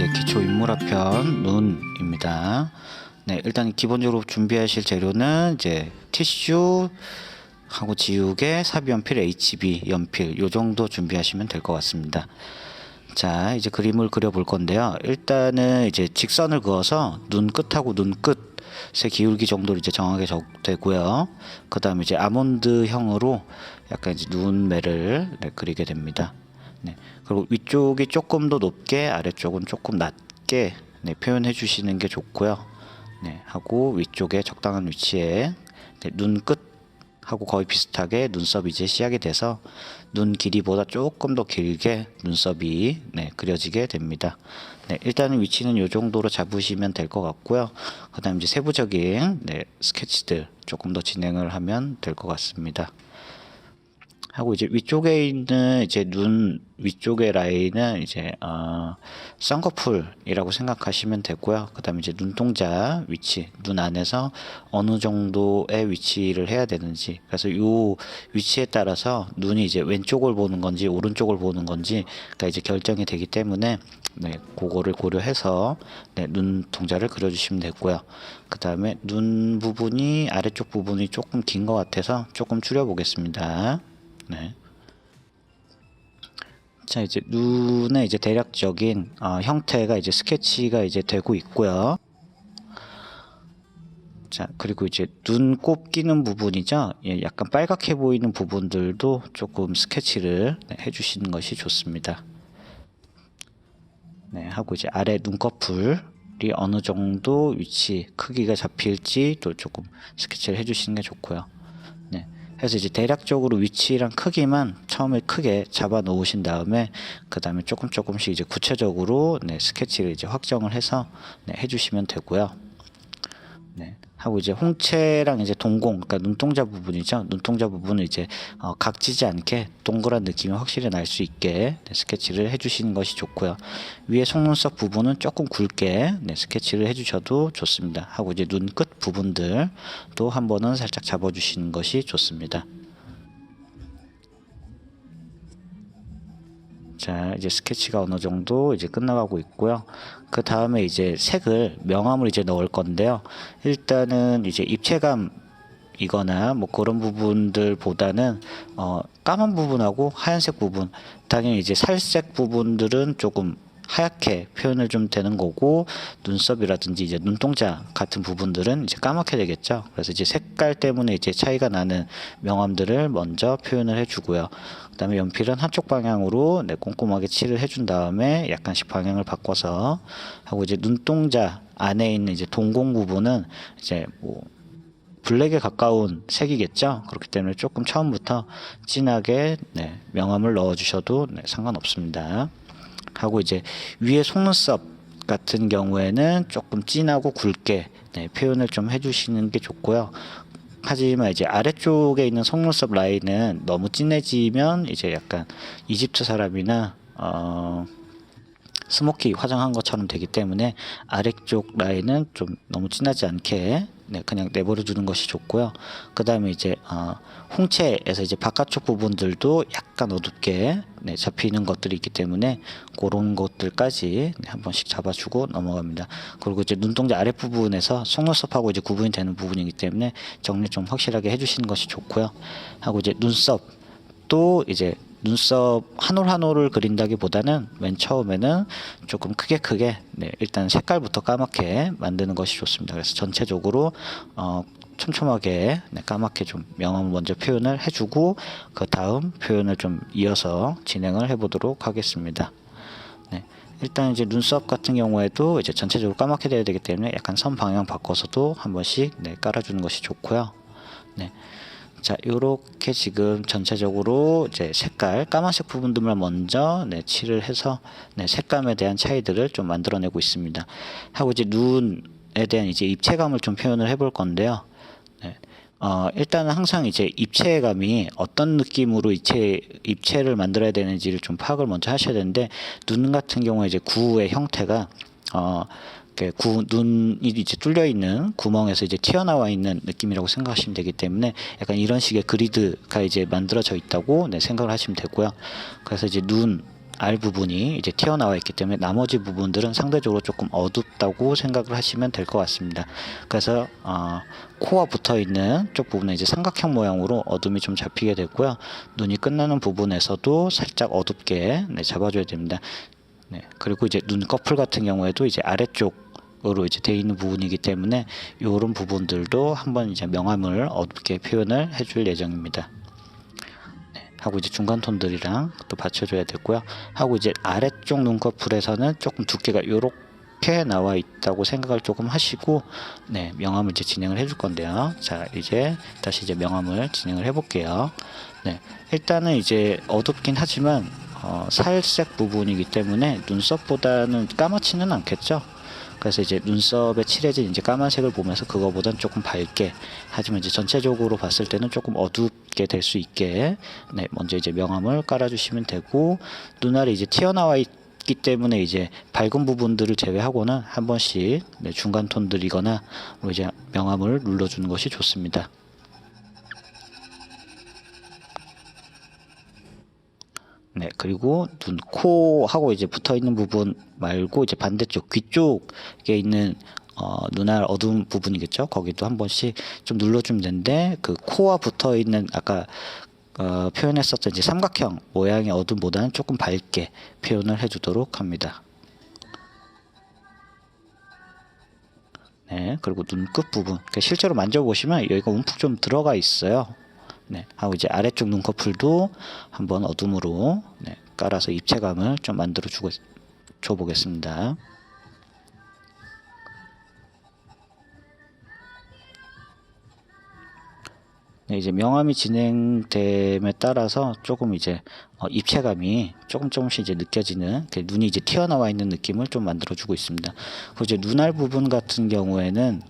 이제 기초 인물화편 눈입니다. 네, 일단 기본적으로 준비하실 재료는 이제 티슈 하고 지우개, 삽연필, HB 연필 요 정도 준비하시면 될 것 같습니다. 자, 이제 그림을 그려 볼 건데요. 일단은 이제 직선을 그어서 눈 끝하고 눈 끝의 기울기 정도를 이제 정하게 되고요. 그 다음에 이제 아몬드형으로 약간 이제 눈매를 그리게 됩니다. 네, 그리고 위쪽이 조금 더 높게, 아래쪽은 조금 낮게 표현해 주시는 게 좋고요. 네, 하고 위쪽에 적당한 위치에 눈 끝하고 거의 비슷하게 눈썹이 이제 시작이 돼서 눈 길이보다 조금 더 길게 눈썹이 그려지게 됩니다. 네, 일단은 위치는 이 정도로 잡으시면 될 것 같고요. 그 다음 이제 세부적인 스케치들 조금 더 진행을 하면 될 것 같습니다. 하고 이제 위쪽에 있는 이제 눈 위쪽의 라인은 이제 쌍꺼풀이라고 생각하시면 되고요. 그다음에 이제 눈동자 위치, 눈 안에서 어느 정도의 위치를 해야 되는지, 그래서 요 위치에 따라서 눈이 이제 왼쪽을 보는 건지 오른쪽을 보는 건지가 이제 결정이 되기 때문에 그거를 고려해서 눈동자를 그려주시면 되고요. 그 다음에 눈 부분이 아래쪽 부분이 조금 긴 것 같아서 조금 줄여 보겠습니다. 네. 자, 이제 눈의 이제 대략적인 형태가 이제 스케치가 이제 되고 있고요. 자, 그리고 이제 눈곱 끼는 부분이죠. 예, 약간 빨갛게 보이는 부분들도 조금 스케치를 해주시는 것이 좋습니다. 네, 하고 이제 아래 눈꺼풀이 어느 정도 위치, 크기가 잡힐지 또 조금 스케치를 해주시는 게 좋고요. 네. 그래서 이제 대략적으로 위치랑 크기만 처음에 크게 잡아 놓으신 다음에 그 다음에 조금씩 이제 구체적으로 스케치를 이제 확정을 해서 해주시면 되고요. 네. 하고 이제 홍채랑 이제 동공, 그러니까 눈동자 부분이죠. 눈동자 부분을 이제 각지지 않게 동그란 느낌이 확실히 날 수 있게 스케치를 해주시는 것이 좋고요. 위에 속눈썹 부분은 조금 굵게 스케치를 해주셔도 좋습니다. 하고 이제 눈 끝 부분들도 한 번은 살짝 잡아주시는 것이 좋습니다. 자, 이제 스케치가 어느 정도 이제 끝나가고 있고요. 그 다음에 이제 색을, 명암을 이제 넣을 건데요. 일단은 이제 입체감이거나 뭐 그런 부분들보다는 까만 부분하고 하얀색 부분, 당연히 이제 살색 부분들은 조금 하얗게 표현을 좀 되는 거고, 눈썹이라든지 이제 눈동자 같은 부분들은 이제 까맣게 되겠죠. 그래서 이제 색깔 때문에 이제 차이가 나는 명암들을 먼저 표현을 해주고요. 그 다음에 연필은 한쪽 방향으로 꼼꼼하게 칠을 해준 다음에 약간씩 방향을 바꿔서 하고, 이제 눈동자 안에 있는 이제 동공 부분은 이제 뭐 블랙에 가까운 색이겠죠. 그렇기 때문에 조금 처음부터 진하게 명암을 넣어 주셔도 상관없습니다. 하고 이제 위에 속눈썹 같은 경우에는 조금 진하고 굵게 표현을 좀 해주시는 게 좋고요. 하지만 이제 아래쪽에 있는 속눈썹 라인은 너무 진해지면 이제 약간 이집트 사람이나 스모키 화장한 것처럼 되기 때문에 아래쪽 라인은 좀 너무 진하지 않게 그냥 내버려 두는 것이 좋고요. 그 다음에 이제 홍채에서 이제 바깥쪽 부분들도 약간 어둡게 잡히는 것들이 있기 때문에 그런 것들까지 한 번씩 잡아주고 넘어갑니다. 그리고 이제 눈동자 아랫부분에서 속눈썹하고 이제 구분이 되는 부분이기 때문에 정리 좀 확실하게 해주시는 것이 좋고요. 하고 이제 눈썹도 이제 눈썹 한 올 한 올을 그린다기보다는 맨 처음에는 조금 크게 일단 색깔부터 까맣게 만드는 것이 좋습니다. 그래서 전체적으로 촘촘하게 까맣게 좀 명암을 먼저 표현을 해주고 그 다음 표현을 좀 이어서 진행을 해보도록 하겠습니다. 일단 이제 눈썹 같은 경우에도 이제 전체적으로 까맣게 돼야 되기 때문에 약간 선 방향 바꿔서도 한 번씩 깔아주는 것이 좋고요. 자, 요렇게 지금 전체적으로 이제 색깔, 까만색 부분들만 먼저 칠을 해서 색감에 대한 차이들을 좀 만들어내고 있습니다. 하고 이제 눈에 대한 이제 입체감을 좀 표현을 해볼 건데요. 일단은 항상 이제 입체감이 어떤 느낌으로 입체를 만들어야 되는지를 좀 파악을 먼저 하셔야 되는데, 눈 같은 경우에 이제 구의 형태가 눈이 이제 뚫려 있는 구멍에서 이제 튀어나와 있는 느낌이라고 생각하시면 되기 때문에 약간 이런 식의 그리드가 이제 만들어져 있다고 생각을 하시면 되고요. 그래서 이제 눈 알 부분이 이제 튀어나와 있기 때문에 나머지 부분들은 상대적으로 조금 어둡다고 생각을 하시면 될 것 같습니다. 그래서 코와 붙어 있는 쪽 부분에 이제 삼각형 모양으로 어둠이 좀 잡히게 되고요. 눈이 끝나는 부분에서도 살짝 어둡게 잡아줘야 됩니다. 네, 그리고 이제 눈꺼풀 같은 경우에도 이제 아래쪽으로 이제 돼 있는 부분이기 때문에 이런 부분들도 한번 이제 명암을 어둡게 표현을 해줄 예정입니다. 하고 이제 중간 톤들이랑 또 받쳐줘야 되고요. 하고 이제 아래쪽 눈꺼풀에서는 조금 두께가 요렇게 나와 있다고 생각을 조금 하시고 네, 명암을 이제 진행을 해줄 건데요. 자, 이제 다시 이제 명암을 진행을 해볼게요. 네, 일단은 이제 어둡긴 하지만 살색 부분이기 때문에 눈썹보다는 까맣지는 않겠죠. 그래서 이제 눈썹에 칠해진 이제 까만색을 보면서 그거보단 조금 밝게, 하지만 이제 전체적으로 봤을 때는 조금 어둡게 될 수 있게 네, 먼저 이제 명암을 깔아주시면 되고, 눈알이 이제 튀어나와 있기 때문에 이제 밝은 부분들을 제외하고는 한 번씩 네, 중간 톤들이거나 뭐 이제 명암을 눌러주는 것이 좋습니다. 네, 그리고 눈, 코하고 이제 붙어 있는 부분 말고 이제 반대쪽 귀 쪽에 있는 눈알 어두운 부분이겠죠. 거기도 한 번씩 좀 눌러주면 되는데, 그 코와 붙어 있는 아까 표현했었던 이제 삼각형 모양의 어둠보다는 조금 밝게 표현을 해주도록 합니다. 네, 그리고 눈 끝 부분, 실제로 만져보시면 여기가 움푹 좀 들어가 있어요. 네, 하고 이제 아래쪽 눈꺼풀도 한번 어둠으로 네, 깔아서 입체감을 좀 만들어 줘 보겠습니다. 네, 이제 명암이 진행됨에 따라서 조금 이제 입체감이 조금씩 이제 느껴지는, 눈이 이제 튀어나와 있는 느낌을 좀 만들어 주고 있습니다. 그리고 이제 눈알 부분 같은 경우에는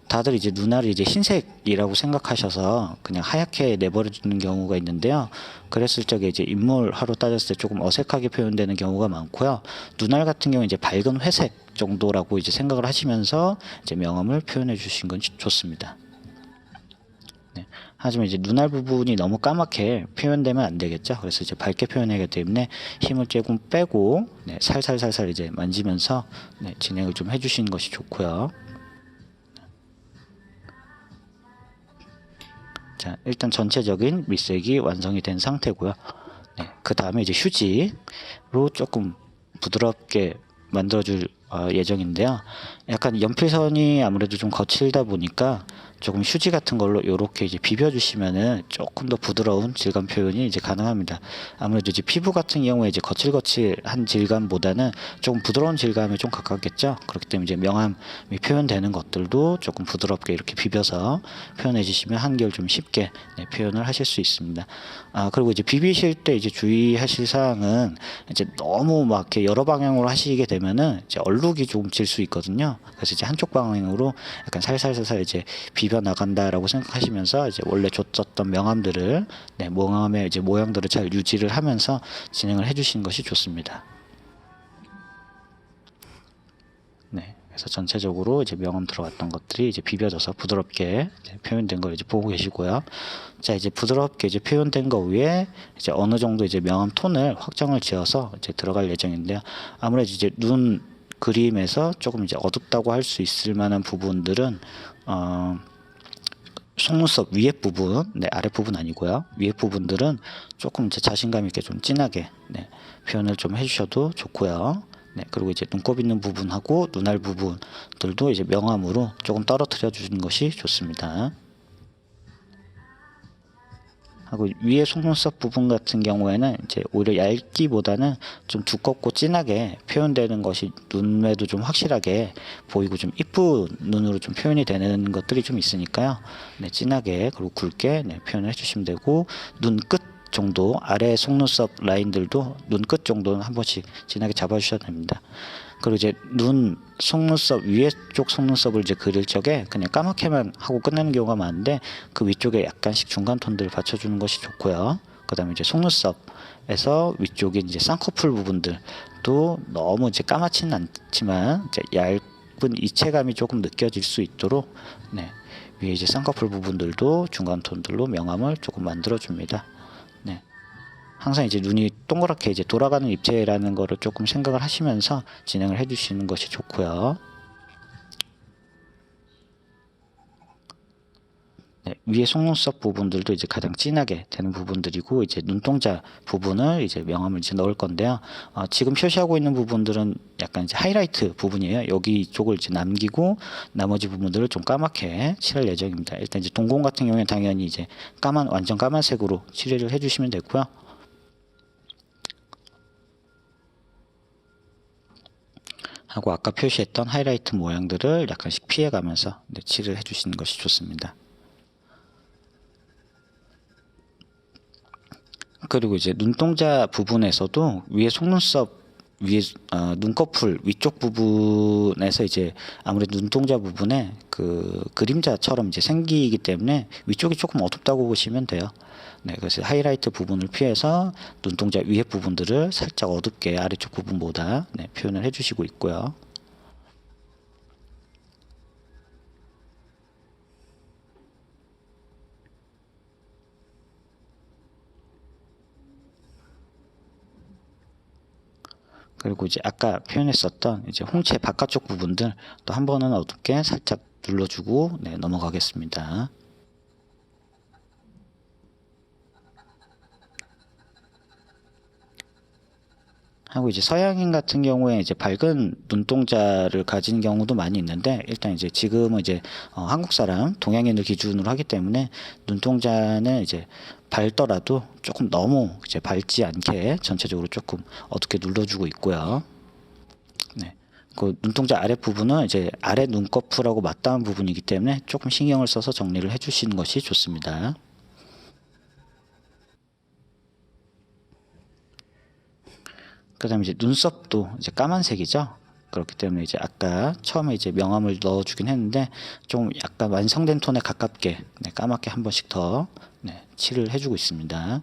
다들 이제 눈알이 이제 흰색이라고 생각하셔서 그냥 하얗게 내버려 두는 경우가 있는데요. 그랬을 적에 이제 인물하로 따졌을 때 조금 어색하게 표현되는 경우가 많고요. 눈알 같은 경우 이제 밝은 회색 정도라고 이제 생각을 하시면서 이제 명암을 표현해 주신 건 좋습니다. 네. 하지만 이제 눈알 부분이 너무 까맣게 표현되면 안 되겠죠. 그래서 이제 밝게 표현하기 때문에 힘을 조금 빼고 네, 살살살살 이제 만지면서 네, 진행을 좀 해주시는 것이 좋고요. 자, 일단 전체적인 밑색이 완성이 된 상태고요. 네, 그 다음에 이제 휴지로 조금 부드럽게 만들어줄 예정인데요. 약간 연필선이 아무래도 좀 거칠다 보니까 조금 휴지 같은 걸로 이렇게 이제 비벼주시면은 조금 더 부드러운 질감 표현이 이제 가능합니다. 아무래도 이제 피부 같은 경우에 이제 거칠거칠한 질감보다는 조금 부드러운 질감에 좀 가깝겠죠. 그렇기 때문에 이제 명암이 표현되는 것들도 조금 부드럽게 이렇게 비벼서 표현해 주시면 한결 좀 쉽게 네, 표현을 하실 수 있습니다. 그리고 이제 비비실 때 이제 주의하실 사항은 이제 너무 막 이렇게 여러 방향으로 하시게 되면은 이제 얼룩이 조금 질 수 있거든요. 그래서 이제 한쪽 방향으로 약간 살살살살 이제 비벼 나간다라고 생각하시면서 이제 원래 줬었던 명암들을 네, 명암의 이제 모양들을 잘 유지를 하면서 진행을 해주시는 것이 좋습니다. 네, 그래서 전체적으로 이제 명암 들어갔던 것들이 이제 비벼져서 부드럽게 이제 표현된 걸 이제 보고 계시고요. 자, 이제 부드럽게 이제 표현된 거 위에 이제 어느 정도 이제 명암 톤을 확정을 지어서 이제 들어갈 예정인데요. 아무래도 이제 눈 그림에서 조금 이제 어둡다고 할 수 있을 만한 부분들은 속눈썹 위에 부분, 네, 아래 부분 아니고요. 위에 부분들은 조금 이제 자신감 있게 좀 진하게 네, 표현을 좀 해주셔도 좋고요. 네, 그리고 이제 눈곱 있는 부분하고 눈알 부분들도 이제 명암으로 조금 떨어뜨려 주는 것이 좋습니다. 하고 위에 속눈썹 부분 같은 경우에는 이제 오히려 얇기보다는 좀 두껍고 진하게 표현되는 것이 눈에도 좀 확실하게 보이고 좀 이쁜 눈으로 좀 표현이 되는 것들이 좀 있으니까요. 네, 진하게 그리고 굵게 네, 표현을 해주시면 되고, 눈 끝 정도 아래 속눈썹 라인들도 눈 끝 정도는 한 번씩 진하게 잡아주셔도 됩니다. 그리고 이제 눈 속눈썹 위에 쪽 속눈썹을 이제 그릴 적에 그냥 까맣게만 하고 끝내는 경우가 많은데, 그 위쪽에 약간씩 중간 톤들을 받쳐주는 것이 좋고요. 그 다음에 이제 속눈썹에서 위쪽에 이제 쌍꺼풀 부분들도 너무 이제 까맣지는 않지만 이제 얇은 입체감이 조금 느껴질 수 있도록 네, 위에 이제 쌍꺼풀 부분들도 중간 톤들로 명암을 조금 만들어 줍니다. 네. 항상 이제 눈이 동그랗게 이제 돌아가는 입체라는 거를 조금 생각을 하시면서 진행을 해주시는 것이 좋고요. 네, 위에 속눈썹 부분들도 이제 가장 진하게 되는 부분들이고, 이제 눈동자 부분을 이제 명암을 이제 넣을 건데요. 지금 표시하고 있는 부분들은 약간 이제 하이라이트 부분이에요. 여기 쪽을 이제 남기고 나머지 부분들을 좀 까맣게 칠할 예정입니다. 일단 이제 동공 같은 경우에 당연히 이제 완전 까만색으로 칠을 해주시면 되고요. 하고 아까 표시했던 하이라이트 모양들을 약간씩 피해가면서 칠을 해주시는 것이 좋습니다. 그리고 이제 눈동자 부분에서도 위에 속눈썹 위에 눈꺼풀 위쪽 부분에서 이제 아무래도 눈동자 부분에 그 그림자처럼 이제 생기기 때문에 위쪽이 조금 어둡다고 보시면 돼요. 네, 그래서 하이라이트 부분을 피해서 눈동자 위에 부분들을 살짝 어둡게 아래쪽 부분보다 표현을 해주시고 있고요. 그리고 이제 아까 표현했었던 이제 홍채 바깥쪽 부분들 또 한 번은 어둡게 살짝 눌러주고 넘어가겠습니다. 하고 이제 서양인 같은 경우에 이제 밝은 눈동자를 가진 경우도 많이 있는데, 일단 이제 지금은 이제 한국 사람 동양인을 기준으로 하기 때문에 눈동자는 이제 밝더라도 조금 너무 이제 밝지 않게 전체적으로 조금 어둡게 눌러주고 있고요. 네. 그 눈동자 아래 부분은 이제 아래 눈꺼풀하고 맞닿은 부분이기 때문에 조금 신경을 써서 정리를 해주시는 것이 좋습니다. 그 다음에 이제 눈썹도 이제 까만색이죠. 그렇기 때문에 이제 아까 처음에 이제 명암을 넣어주긴 했는데 좀 약간 완성된 톤에 가깝게 까맣게 한 번씩 더 칠을 해주고 있습니다.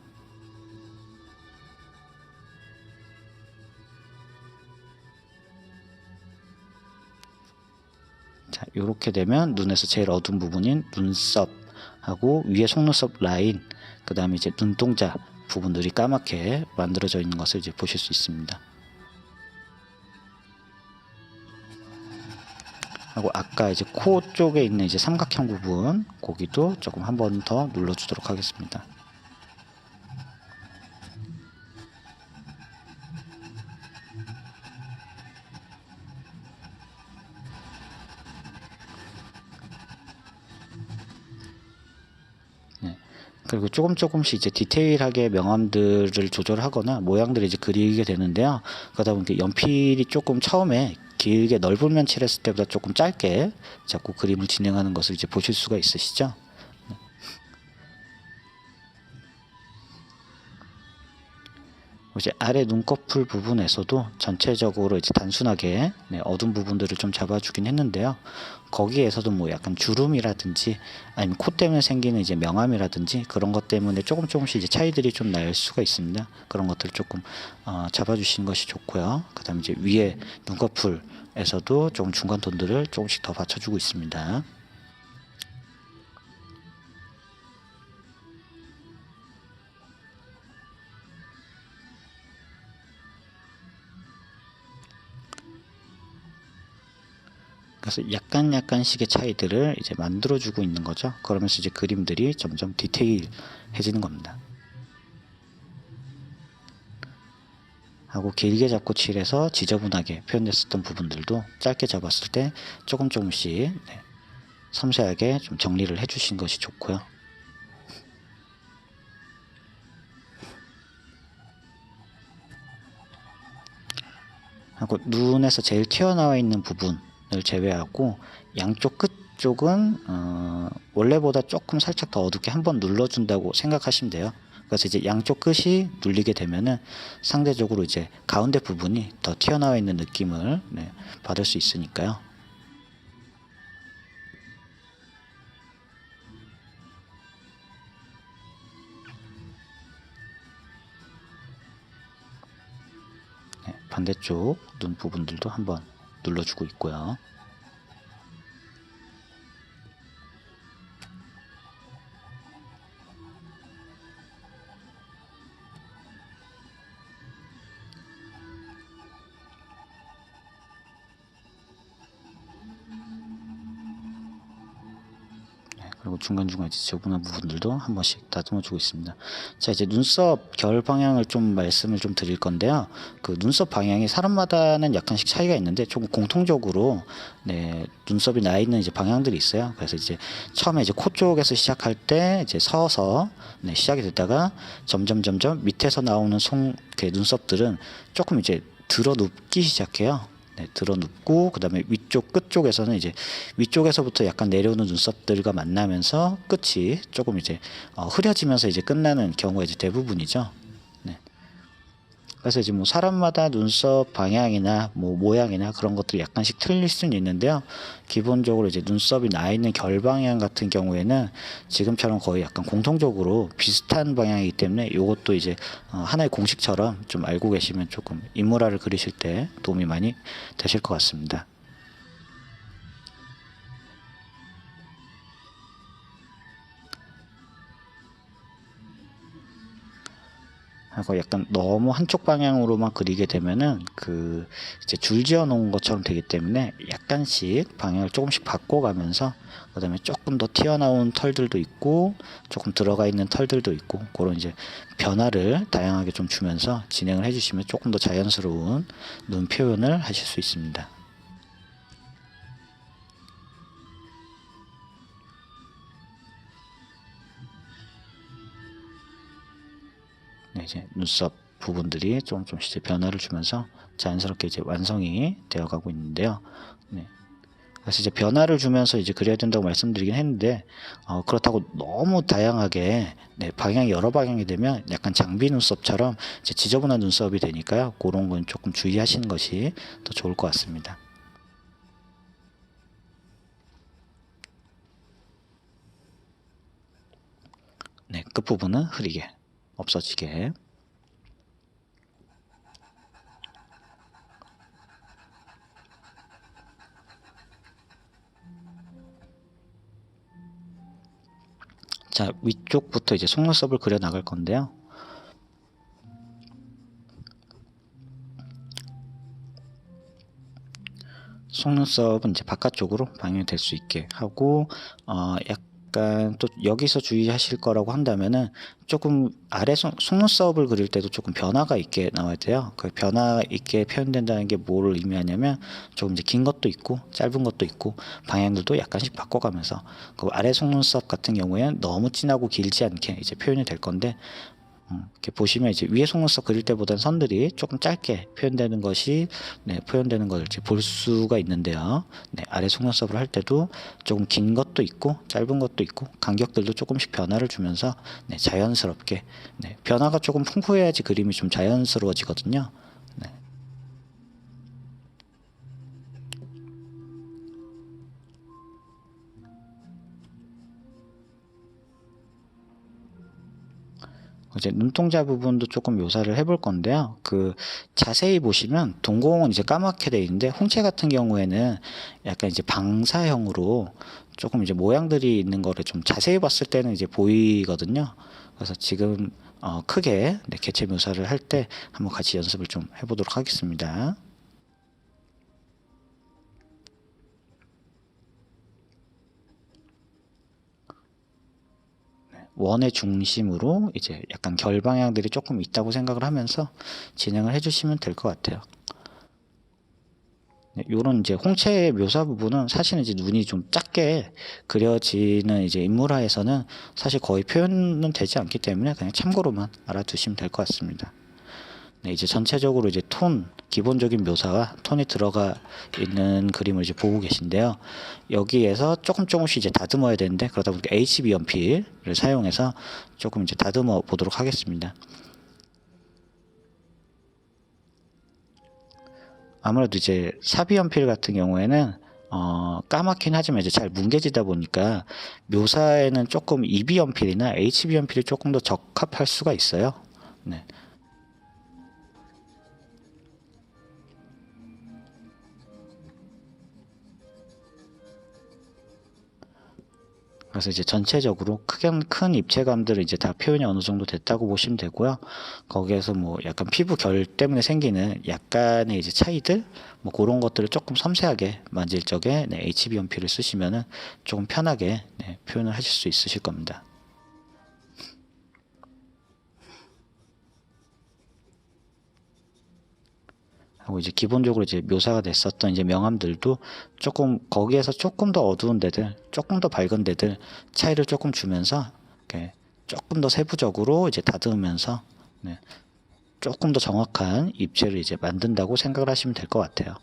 자, 이렇게 되면 눈에서 제일 어두운 부분인 눈썹하고 위에 속눈썹 라인, 그 다음에 이제 눈동자 부분들이 까맣게 만들어져 있는 것을 이제 보실 수 있습니다. 하고 아까 이제 코 쪽에 있는 이제 삼각형 부분, 거기도 조금 한 번 더 눌러주도록 하겠습니다. 그리고 조금씩 이제 디테일하게 명암들을 조절하거나 모양들을 이제 그리게 되는데요. 그러다 보니까 연필이 조금 처음에 길게 넓은 면 칠했을 때보다 조금 짧게 자꾸 그림을 진행하는 것을 이제 보실 수가 있으시죠? 이제 아래 눈꺼풀 부분에서도 전체적으로 이제 단순하게 어두운 부분들을 좀 잡아주긴 했는데요. 거기에서도 뭐 약간 주름이라든지 아니면 코 때문에 생기는 이제 명암이라든지 그런 것 때문에 조금씩 이제 차이들이 좀 날 수가 있습니다. 그런 것들을 조금 잡아주시는 것이 좋고요. 그 다음에 이제 위에 눈꺼풀에서도 조금 중간 톤들을 조금씩 더 받쳐주고 있습니다. 그래서 약간씩의 차이들을 이제 만들어주고 있는 거죠. 그러면서 이제 그림들이 점점 디테일해지는 겁니다. 하고 길게 잡고 칠해서 지저분하게 표현했었던 부분들도 짧게 잡았을 때 조금씩 섬세하게 좀 정리를 해주신 것이 좋고요. 하고 눈에서 제일 튀어나와 있는 부분을 제외하고 양쪽 끝 쪽은 원래보다 조금 살짝 더 어둡게 한번 눌러준다고 생각하시면 돼요. 그래서 이제 양쪽 끝이 눌리게 되면은 상대적으로 이제 가운데 부분이 더 튀어나와 있는 느낌을 받을 수 있으니까요. 반대쪽 눈 부분들도 한번 눌러주고 있고요. 중간중간 이제 지저분한 부분들도 한 번씩 다듬어 주고 있습니다. 자, 이제 눈썹 결 방향을 좀 말씀을 좀 드릴 건데요. 그 눈썹 방향이 사람마다는 약간씩 차이가 있는데 조금 공통적으로 네, 눈썹이 나 있는 이제 방향들이 있어요. 그래서 이제 처음에 이제 코 쪽에서 시작할 때 이제 서서 네, 시작이 됐다가 점점 밑에서 나오는 눈썹들은 조금 이제 들어 눕기 시작해요. 네, 들어 눕고 그다음에 위쪽 끝 쪽에서는 이제 위쪽에서부터 약간 내려오는 눈썹들과 만나면서 끝이 조금 이제 흐려지면서 이제 끝나는 경우가 이제 대부분이죠. 네. 그래서 이제 뭐 사람마다 눈썹 방향이나 뭐 모양이나 그런 것들이 약간씩 틀릴 수는 있는데요. 기본적으로 이제 눈썹이 나 있는 결 방향 같은 경우에는 지금처럼 거의 약간 공통적으로 비슷한 방향이기 때문에 이것도 이제 하나의 공식처럼 좀 알고 계시면 조금 인물화를 그리실 때 도움이 많이 되실 것 같습니다. 하고 약간 너무 한쪽 방향으로만 그리게 되면은 그 이제 줄지어 놓은 것처럼 되기 때문에 약간씩 방향을 조금씩 바꿔가면서 그다음에 조금 더 튀어나온 털들도 있고 조금 들어가 있는 털들도 있고 그런 이제 변화를 다양하게 좀 주면서 진행을 해주시면 조금 더 자연스러운 눈 표현을 하실 수 있습니다. 네, 이제 눈썹 부분들이 조금씩 이제 변화를 주면서 자연스럽게 이제 완성이 되어 가고 있는데요. 네. 그래서 이제 변화를 주면서 이제 그려야 된다고 말씀드리긴 했는데 그렇다고 너무 다양하게 네, 방향이 여러 방향이 되면 약간 장비 눈썹처럼 이제 지저분한 눈썹이 되니까요. 그런 건 조금 주의하시는 것이 더 좋을 것 같습니다. 네, 끝부분은 흐리게 없어지게. 자, 위쪽부터 이제 속눈썹을 그려 나갈 건데요. 속눈썹은 이제 바깥쪽으로 방향이 될 수 있게 하고 약간 또 여기서 주의하실 거라고 한다면은 조금 아래 속눈썹을 그릴 때도 조금 변화가 있게 나와야 돼요. 그 변화 있게 표현된다는 게 뭐를 의미하냐면 조금 이제 긴 것도 있고 짧은 것도 있고 방향들도 약간씩 바꿔가면서 그 아래 속눈썹 같은 경우에는 너무 진하고 길지 않게 이제 표현이 될 건데 이렇게 보시면 이제 위에 속눈썹 그릴 때보다는 선들이 조금 짧게 표현되는 것이 네, 표현되는 걸 이제 볼 수가 있는데요. 네, 아래 속눈썹을 할 때도 조금 긴 것도 있고 짧은 것도 있고 간격들도 조금씩 변화를 주면서 네, 자연스럽게 네, 변화가 조금 풍부해야지 그림이 좀 자연스러워지거든요. 네. 이제 눈동자 부분도 조금 묘사를 해볼 건데요. 그 자세히 보시면 동공은 이제 까맣게 돼 있는데 홍채 같은 경우에는 약간 이제 방사형으로 조금 이제 모양들이 있는 거를 좀 자세히 봤을 때는 이제 보이거든요. 그래서 지금 크게 네, 개체 묘사를 할 때 한번 같이 연습을 좀 해보도록 하겠습니다. 원의 중심으로 이제 약간 결 방향들이 조금 있다고 생각을 하면서 진행을 해주시면 될 것 같아요. 네, 요런 이제 홍채 묘사 부분은 사실은 이제 눈이 좀 작게 그려지는 이제 인물화에서는 사실 거의 표현은 되지 않기 때문에 그냥 참고로만 알아두시면 될 것 같습니다. 네, 이제 전체적으로 이제 기본적인 묘사와 톤이 들어가 있는 그림을 이제 보고 계신데요. 여기에서 조금씩 이제 다듬어야 되는데 그러다 보니까 HB 연필을 사용해서 조금 이제 다듬어 보도록 하겠습니다. 아무래도 이제 사비 연필 같은 경우에는 까맣긴 하지만 이제 잘 뭉개지다 보니까 묘사에는 조금 EB 연필이나 HB 연필이 조금 더 적합할 수가 있어요. 네. 그래서 이제 전체적으로 큰 입체감들을 이제 다 표현이 어느 정도 됐다고 보시면 되고요. 거기에서 뭐 약간 피부 결 때문에 생기는 약간의 이제 차이들, 뭐 그런 것들을 조금 섬세하게 만질 적에 HB 연필을 쓰시면은 조금 편하게 표현을 하실 수 있으실 겁니다. 하고 이제 기본적으로 이제 묘사가 됐었던 이제 명암들도 조금 거기에서 조금 더 어두운 데들, 조금 더 밝은 데들 차이를 조금 주면서 이렇게 조금 더 세부적으로 이제 다듬으면서 조금 더 정확한 입체를 이제 만든다고 생각을 하시면 될 것 같아요.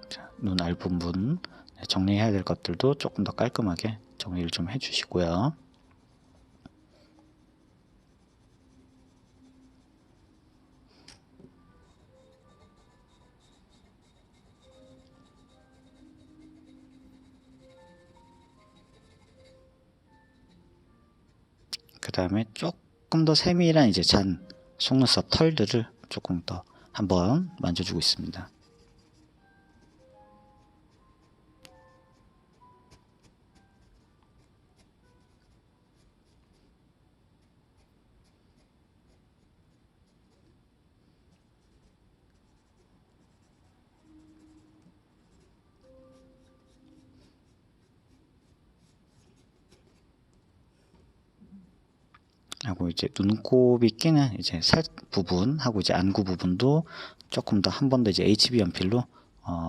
자, 눈 알 부분 정리해야 될 것들도 조금 더 깔끔하게 정리를 좀 해주시고요. 그 다음에 조금 더 세밀한 이제 속눈썹 털들을 조금 더 한번 만져주고 있습니다. 하고 이제 눈곱이 끼는 이제 살 부분하고 이제 안구 부분도 조금 더 한 번 더 이제 HB 연필로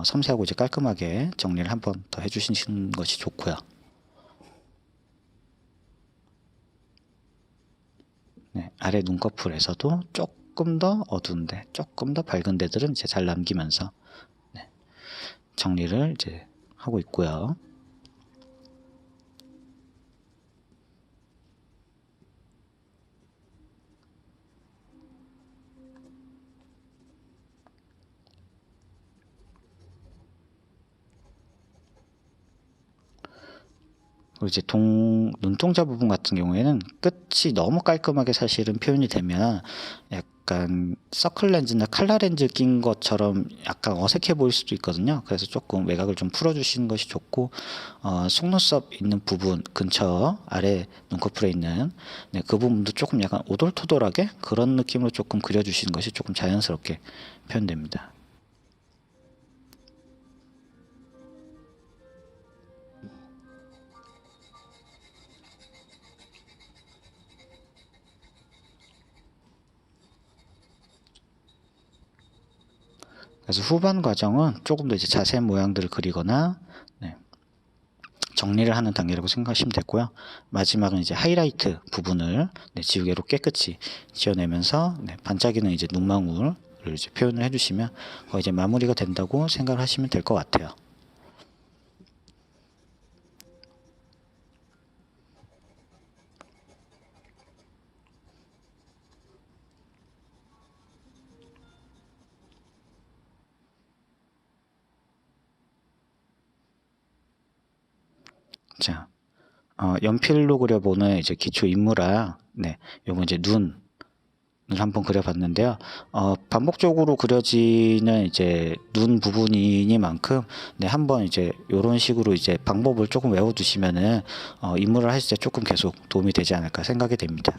섬세하고 이제 깔끔하게 정리를 한 번 더 해주시는 것이 좋고요. 아래 눈꺼풀에서도 조금 더 어두운데 조금 더 밝은 데들은 이제 잘 남기면서 정리를 이제 하고 있고요. 그리고 이제 눈동자 부분 같은 경우에는 끝이 너무 깔끔하게 사실은 표현이 되면 약간 서클 렌즈나 칼라 렌즈 낀 것처럼 약간 어색해 보일 수도 있거든요. 그래서 조금 외곽을 좀 풀어주시는 것이 좋고, 속눈썹 있는 부분 근처 아래 눈꺼풀에 있는 그 부분도 조금 약간 오돌토돌하게 그런 느낌으로 조금 그려주시는 것이 조금 자연스럽게 표현됩니다. 그래서 후반 과정은 조금 더 이제 자세한 모양들을 그리거나 정리를 하는 단계라고 생각하시면 되고요. 마지막은 이제 하이라이트 부분을 지우개로 깨끗이 지어내면서 반짝이는 이제 눈망울을 이제 표현을 해주시면 거의 이제 마무리가 된다고 생각을 하시면 될 것 같아요. 자, 연필로 그려보는 이제 기초 인물화, 요거 이제 눈을 한번 그려봤는데요. 반복적으로 그려지는 이제 눈 부분이니만큼, 한번 이제 요런 식으로 이제 방법을 조금 외워두시면은, 인물을 하실 때 조금 계속 도움이 되지 않을까 생각이 됩니다.